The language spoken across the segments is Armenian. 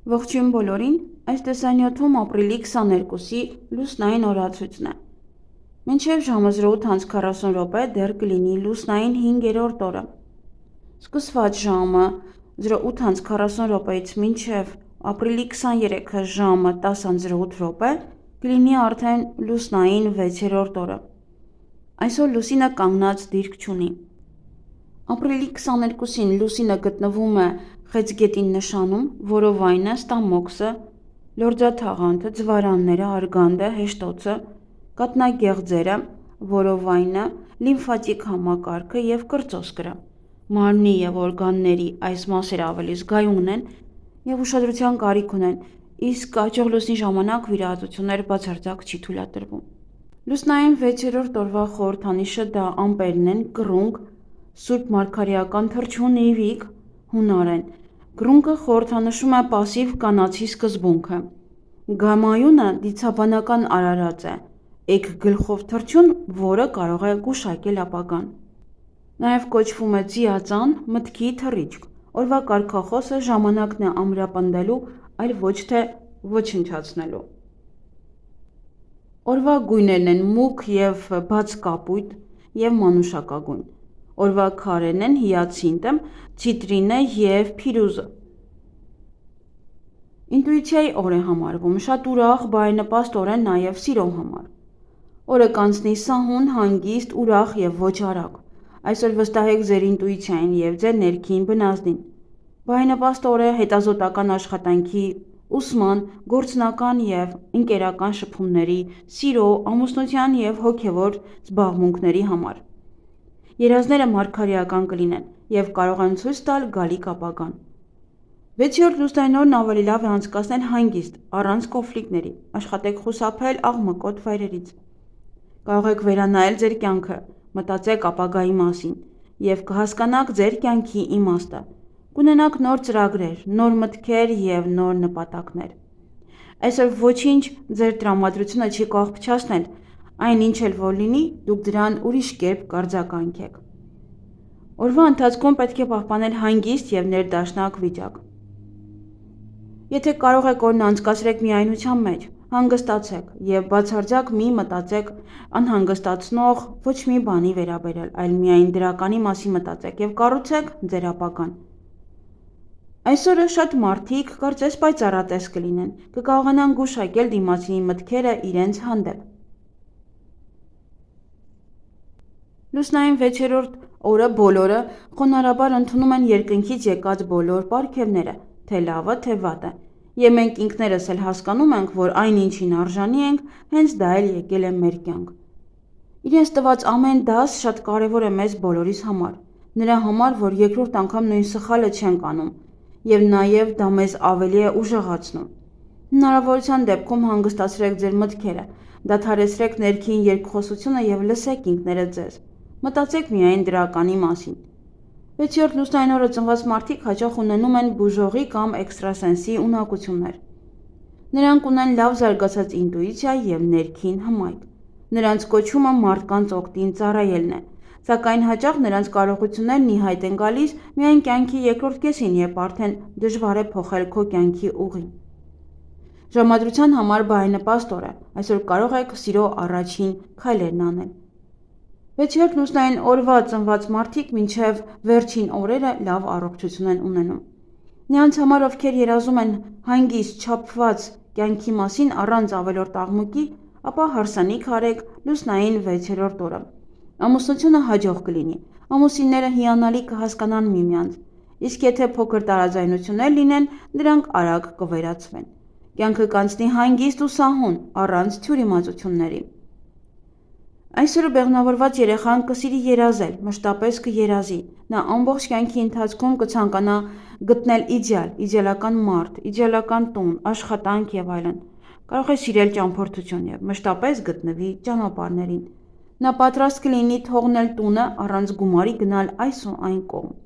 Ողջույն բոլորին, այս տեսանյութում ապրիլի 22-ի լուսնային օրացույցն է։ Մինչև ժամը 08:40 րոպե դեռ կլինի լուսնային 5-րդ օրը։ Սկսված ժամը 08:40 րոպեից մինչև ապրիլի 23-ը ժամը 10:08 րոպե կլինի արդեն լուսնային 6-րդ օրը։ Այսօր լուսինը կանգնած դիրք չունի։ Ապրիլի 22-ին լուսինը գտնվում է Խեցգետի նշանում, որով այն է Ստամոքսը, Լորձաթաղանթը, Ձվարանները, Արգանդը, Հեշտոցը, Կատնագեղձերը, որով այն է լիմֆատիկ համակարգը և կրծոսկրը։ Մարմնի և օրգանների այս մասերը ավելի զգայուն են և ուշադրության կարիք ունեն, իսկ աճող լուսնի ժամանակ վիրահատություններ բացարձակ չի թույլատրվում։ Լուսնային 6-րդ օրվա խորհրդանիշը դա ամպերն են, կռունկ, Սուրբ Մարգարեական թռչուն Իվիկ, հունարեն։ Կռունկը խորհրդանշում է պասիվ կանացի սկզբունքը։ Գամայունը դիցաբանական արարած է, էգ գլխով թռչուն, որը կարող է գուշակել ապագան։ Նաև կոչվում է ձիածան, մտքի թռիչք։ Օրվա կարգախոսը ժամանակն է ամրապնդելու, այլ ոչ թե ոչնչացնելու։ Օրվա գույներն են մուգ և բաց կապույտ և մանուշակագույն։ Օրվա քարերն են հիացինտը, ցիտրինը և փիրուզը։ Ինտուիցիայի օր է համարվում, շատ ուրախ, բարենպաստ օր է նաև սիրո համար։ Օրը կանցնի սահուն, հանգիստ, ուրախ և ոչ արագ։ Այսօր վստահեք ձեր ինտուիցիային և ձեր ներքին բնազդին։ Բարենպաստ օր է հետազոտական աշխատանքի, ուսման, գործնական և ընկերական շփումների, սիրո, ամուսնության և հոգևոր զբաղմունքների համար։ Երազները մարգարեական կլինեն և կարող են ցույց տալ գալիք ապագան։ 6-րդ լուսնային օրն ավելի լավ է անցկացնել հանգիստ, առանց կոնֆլիկտների։ Աշխատեք խուսափել աղմկոտ վայրերից։ Կարող եք վերանայել ձեր կյանքը, մտածեք ապագայի մասին և կհասկանաք ձեր կյանքի իմաստը։ Կունենաք նոր ծրագրեր, նոր մտքեր և նոր նպատակներ։ Այսօր ոչինչ ձեր տրամադրությունը չի կարող փչացնել, այն ինչ էլ որ լինի, դուք դրան ուրիշ կերպ կարձագանքեք։ Օրվա ընթացքում պետք է պահպանել հանգիստ և ներդաշնակ վիճակ։ Եթե կարող եք օրն անցկացրեք միայնության մեջ, հանգստացեք և բացարձակ մի մտածեք անհանգստացնող ոչ մի բանի վերաբերյալ, այլ միայն դրականի մասին մտածեք և կառուցեք ձեր ապագան։ Այսօրը շատ մարդիկ կարծես պայծառատես կլինեն, կկարողանան գուշակել դիմացինի մտքերը իրենց հանդեպ։ Լուսնային 6-րդ օրը բոլորը խոնարհաբար ընդունում են երկնքից եկած բոլոր պարգևները, թե լավը, թե վատը, և մենք ինքներս էլ հասկանում ենք, որ այն ինչին արժանի ենք, հենց դա էլ եկել է մեր կյանք։ Իրենց տված ամեն դաս շատ կարևոր է մեզ բոլորիս համար, նրա համար, որ երկրորդ անգամ նույն սխալը չենք անում, և նաև դա մեզ ավելի է ուժեղացնում։ Հնարավորության դեպքում հանգստացրեք ձեր մտքերը, դադարեցրեք ներքին երկխոսությունը և լսեք ինքներդ ձեզ։ Մտածեք միայն դրականի մասին։ 6-րդ լուսնային օրը ծնված մարդիկ հաճախ ունենում են բուժողի կամ էքստրասենսի ունակություններ։ Նրանք ունեն լավ զարգացած ինտուիցիա և ներքին հմայք։ Նրանց կոչումը մարդկանց օգտին ծառայելն է, սակայն հաճախ նրանց կարողություններն ի հայտ են գալիս միայն կյանքի երկրորդ կեսին, երբ արդեն դժվար է փոխել քո կյանքի ուղին։ Ժամադրության համար բարենպաստ օր է, այսօր կարող եք սիրո առաջին քայլերն անել։ 6-րդ լուսնային օրվա ծնված մարդիկ մինչև վերջին օրերը լավ առողջություն են ունենում։ Նրանց համար, ովքեր երազում են հանգիստ, չափված կյանքի մասին առանց ավելորդ աղմուկի, ապա հարսանիք արեք լուսնային 6-րդ օրը։ Ամուսնությունը հաջող կլինի, ամուսինները հիանալի կհասկանան միմյանց, իսկ եթե փոքր տարաձայնություններ լինեն, դրանք արագ կվերացվեն։ Կյանքը կանցնի հանգիստ ու սահուն, առանց թյուրիմացությունների։ Այսօրը բեղմնավորված երեխան կսիրի երազել, մշտապես կերազի։ Նա ամբողջ կյանքի ընթացքում կցանկանա գտնել իդեալական մարդ, իդեալական տուն, աշխատանք և այլն։ Կարող է սիրել ճամփորդություն և մշտապես գտնվի ճանապարհներին։ Նա պատրաստ կլինի թողնել տունը, առանց գումարի գնալ այս ու այն կողմ։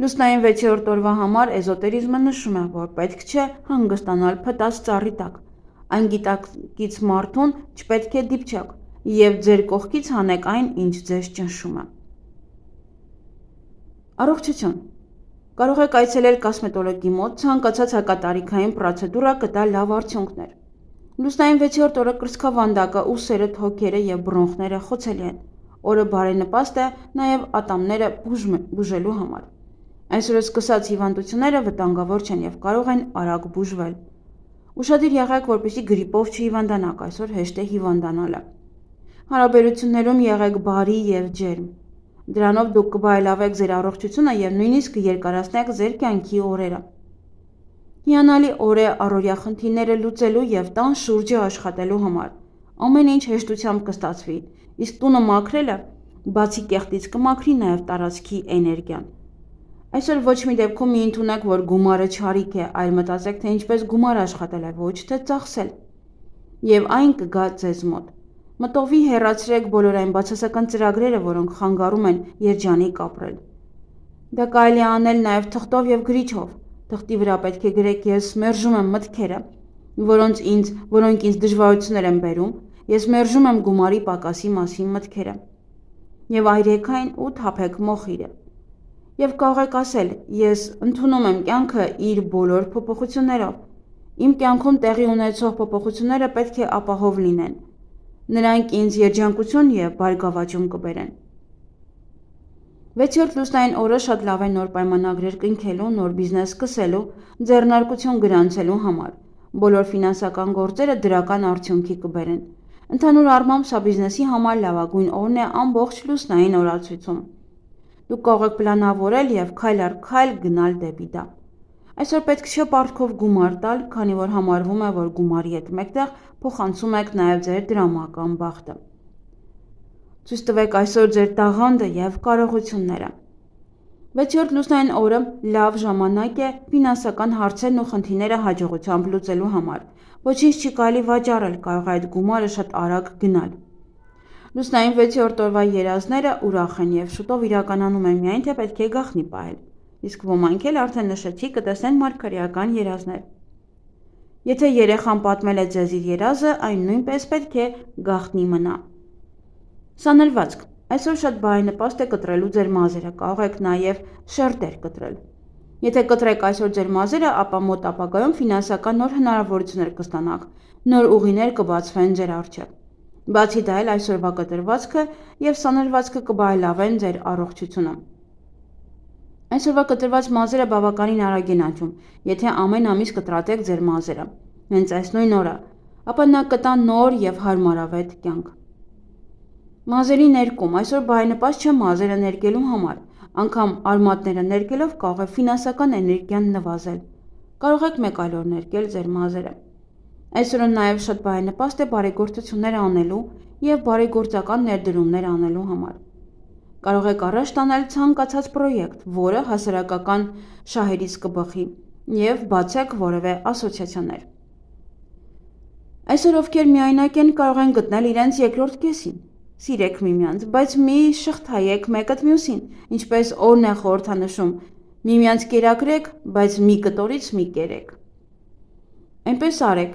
Լուսնային 6-րդ օրվա համար էզոտերիզմը նշում է, որ պետք չէ հանգստանալ փտած ծառի տակ։ Այն գիտակից մարդուն չպետք է դիպչեք և ձեր կողքից հանեք այն, ինչ ձեզ ճնշում է։ Առողջություն։ Կարող եք այցելել կոսմետոլոգի մոտ, ցանկացած հակատարիքային պրոցեդուրա կտա լավ արդյունքներ։ Լուսնային 6-րդ օրը կրծքավանդակը, ուսերը, թոքերը եւ բրոնխները խոցելի են։ Օրը բարենպաստ է նաեւ ատամները բուժելու համար։ Այսօր սկսած հիվանդությունները վտանգավոր չեն եւ կարող են արագ բուժվել։ Ուշադիր եղեք, որպեսզի գրիպով չհիվանդանաք, այսօր հեշտ է հիվանդանալը։ Հարաբերություններում եղեք բարի եւ ջերմ։ Դրանով դուք կբայելավեք ձեր առողջությունը եւ նույնիսկ կերկարացնեք ձեր կյանքի օրերը։ Հիանալի օր է առօրյա խնդիրները լուծելու եւ տան շուրջը աշխատելու համար։ Ամեն ինչ հեշտությամբ կստացվի, իսկ տունը մաքրելը բացի կեղտից կմաքրի նաեւ տարածքի էներգիան։ Այսօր ոչ մի դեպքում մի ընդունեք, որ գումարը չարիք է, այլ մտածեք, թե ինչպես գումար աշխատել է, ոչ թե ծախսել։ Եվ այն կգա ձեզ մոտ։ Մտովի հեռացրեք բոլոր այն բացասական ծրագրերը, որոնք խանգարում են երջանիկ ապրել։ Դա կարելի է անել նաեւ թղթով եւ գրիչով։ Թղթի վրա պետք է գրեք ես մերժում եմ մտքերը, որոնք ինձ դժվարություններ են բերում, ես մերժում եմ գումարի պակասի մասին մտքերը։ Եվ այրեք այն ու թափեք մոխիրը։ Եվ կարող եք ասել, ես ընդունում եմ կյանքը իր բոլոր փոփոխություններով։ Իմ կյանքում տեղի ունեցող փոփոխությունները պետք է ապահով լինեն։ Նրանք ինձ երջանկություն եւ բարգավաճում կբերեն։ 6-րդ լուսնային օրը շատ լավ է նոր պայմանագրեր կնքելու, նոր բիզնես սկսելու, ձեռնարկություն գրանցելու համար։ Բոլոր ֆինանսական գործերը դրական արդյունքի կբերեն։ Ընդհանուր առմամբ սա բիզնեսի համար լավագույն օրն է ամբողջ լուսնային օրացույցում։ Դուք կարող եք պլանավորել եւ քայլ առ քայլ գնալ դեպի դա։ Այսօր պետք չէ պարտքով գումար տալ, քանի որ համարվում է, որ գումարի հետ մեկտեղ փոխանցում եք նաեւ ձեր դրամական բախտը։ Ցույց տվեք այսօր ձեր տաղանդը եւ կարողությունները։ 6-րդ լուսնային օրը լավ ժամանակ է ֆինանսական հարցերն ու խնդիրները հաջողությամբ լուծելու համար։ Ոչինչ չի կարելի վաճառել, կարող է այդ գումարը շատ արագ գնալ։ Լուսնային 6-րդ օրվա երազները ուրախ են եւ շուտով իրականանում են, միայն թե պետք է գաղտնի պահել։ Իսկ ոմանք էլ արդեն նշեցի կտեսնեն մարգարեական երազներ։ Եթե երեխան պատմել է ձեզ իր երազը, այն նույնպես պետք է գաղտնի մնա։ Սանրվածք։ Այսօր շատ բարենպաստ է կտրելու ձեր մազերը, կարող եք նաև շերտեր կտրել։ Եթե կտրեք այսօր ձեր մազերը, ապա մոտ ապագայում ֆինանսական նոր հնարավորություններ կստանաք, նոր ուղիներ կբացվեն ձեր առջև։ Բացի դա էլ այսօրվա կտրվածքը եւ սանրվածքը կբարելավեն ձեր առողջությունը։ Այսօրվա կտրված մազերը բավականին արագ են աճում, եթե ամեն ամիս կտրատեք ձեր մազերը։ Հենց այս նույն օրը, ապա նա կտա նոր եւ հարմարավետ կյանք։ Մազերի ներկում այսօր բարենպաստ չէ մազերը ներկելու համար, անգամ արմատները ներկելով կարող է ֆինանսական էներգիան նվազել։ Կարող եք մեկ այլ օր ներկել ձեր մազերը։ Այսօրը նաև շատ բարենպաստ է բարեգործություններ անելու եւ բարեգործական ներդրումներ անելու համար։ Կարող եք առաջ տանել ցանկացած պրոյեկտ, որը հասարակական շահերից կբխի եւ բացեք որևէ ասոցիացիաներ։ Այսօր ովքեր միայնակ են, կարող են գտնել իրենց երկրորդ կեսին։ Սիրեք միմյանց, բայց մի շղթայեք մեկդ մյուսին, ինչպես օրն է խորհրդանշում, միմյանց կերակրեք, բայց մի կտորից մի կերեք։ Այնպես արեք,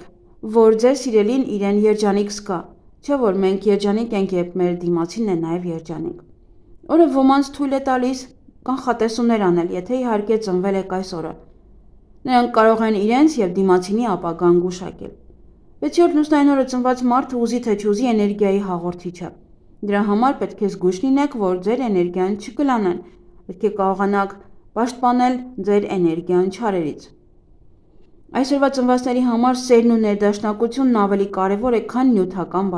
որ ձեր սիրելին իրեն երջանիկ զգա, չէ՞ որ մենք երջանիկ ենք, երբ մեր դիմացինն է նաև երջանիկ։ Օրը ոմանց թույլ է տալիս կանխատեսումներ անել, եթե իհարկե ծնվել եք այս օրը։ Նրանք կարող են իրենց եւ դիմացինի ապագան գուշակել։ 6-րդ լուսնային օրը ծնված մարդը ուզի թե չուզի էներգիայի հաղորդիչ է։ Դրա համար պետք է զգույշ լինեք, որ ձեր էներգիան չկլանեն, պետք է կարողանաք պաշտպանել ձեր էներգիան չարերից։ Այսօրվա ծնվածների համար սերն ու ներդաշնակությունն ավելի կարևոր է, քան նյութական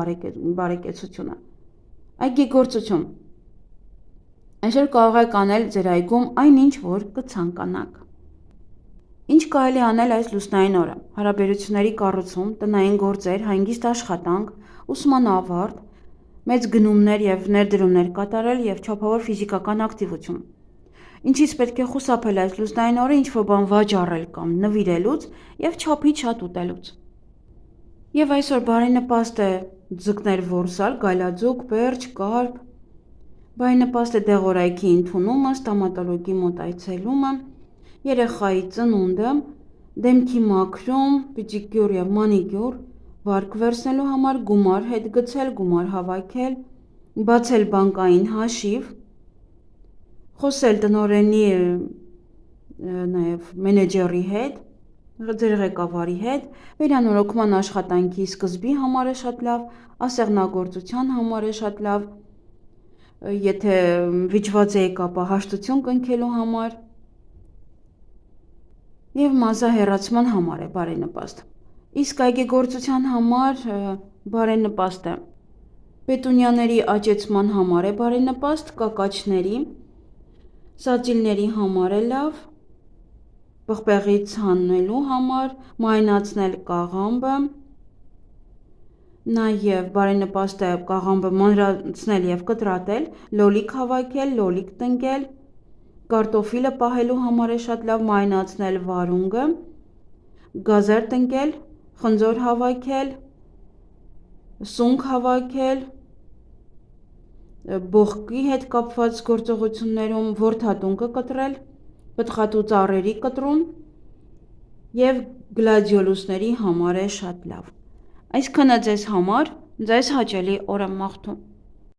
բարեկեցությունը։ Այգեգործություն։ Այսօր կարող եք անել ձեր այգում այնինչ, որ կցանկանաք։ Ինչ կարելի անել այս լուսնային օրը։ Հարաբերությունների կառուցում, տնային գործեր, հանգիստ աշխատանք, ուսման ավարտ, մեծ գնումներ եւ ներդրումներ կատարել եւ չափավոր ֆիզիկական ակտիվություն։ Ինչից պետք է խուսափել այս լուսնային օրը ինչ-որ բան վաճառել կամ նվիրելուց եւ չափից շատ ուտելուց։ Եվ այսօր բարենպաստ է ձկներ որսալ, գայլաձուկ, պերճ, կարպ։ Բարենպաստ է դեղորայքի ընդունումը, ստոմատոլոգի մոտ այցելումը, երեխայի ծնունդը, դեմքի մաքրում, պեդիկյուր եւ մանիկյուր, վարկ վերցնելու համար գումար հետ գցել, գումար հավաքել, բացել բանկային հաշիվ, խոսել տնօրենի նաև մենեջերի հետ, ձեր ղեկավարի հետ, վերանորոգման աշխատանքի սկզբի համար է շատ լավ, ասեղնագործության համար է շատ լավ, եթե վիճված եք, ապա հաշտություն կնքելու համար և մազահեռացման համար է բարենպաստ։ Իսկ այգեգործության համար բարենպաստ է պետունյաների աճեցման համար է բարենպաստ, կակաչների, սածիլների համար է լավ, պղպեղից հանելու համար, մանյացնել կաղամբը, նաև բարենպաստ է կաղամբը մանրացնել և կտրատել, լոլիկ հավաքել, լոլիկ տնկել, կարտոֆիլը պահելու համար է շատ լավ մանյացնել վարունգը, գազեր տնկել, խնձոր հավաքել, սունկ հավաքել, բողոքի հետ կապված գործողություններում որդատունկը կտրել, պտղատու ծառերի կտրում և գլադիոլուսների համար է շատ լավ։ Այսքանը ձեզ համար, ձեզ հաճելի օր եմ մաղթում։